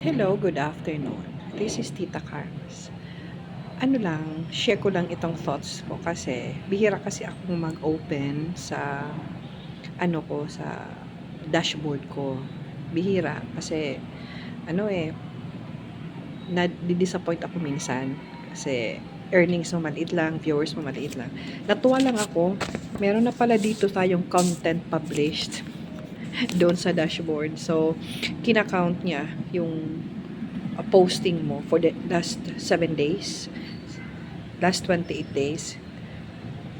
Hello, good afternoon. This is Tita Carlos. Ano lang, share ko lang itong thoughts ko kasi bihira kasi akong mag-open sa sa dashboard ko. Bihira kasi ano eh, nadi-disappoint ako minsan kasi earnings mo maliit lang, viewers mo maliit lang. Natuwa lang ako, meron na pala dito tayong content published doon sa dashboard. So, kina-count niya yung posting mo for the last 7 days, last 28 days,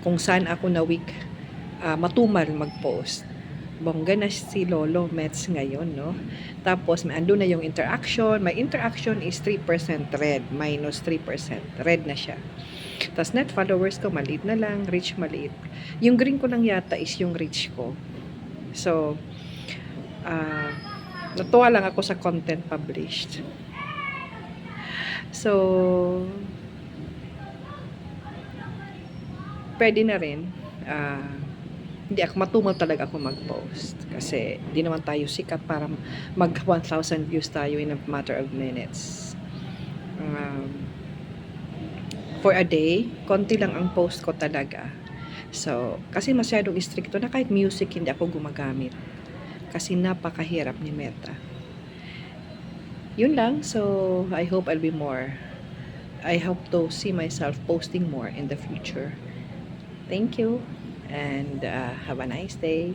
kung saan ako na week matumal mag-post. Bongga na si Lolo Mets ngayon, no? Tapos, may ando na yung interaction. My interaction is 3% red, minus 3%. Red na siya. Tapos, net followers ko, maliit na lang. Reach, maliit. Yung green ko lang yata is yung reach ko. So, natuwa lang ako sa content published. So, pwede na rin. Hindi ako matumal talaga ako mag-post kasi di naman tayo sikat para mag 1,000 views tayo in a matter of minutes. For a day, konti lang ang post ko talaga. So, kasi masyadong stricto na kahit music hindi ako gumagamit. Kasi napakahirap ni Meta. Yun lang. So, I hope I'll be more. I hope to see myself posting more in the future. Thank you and have a nice day.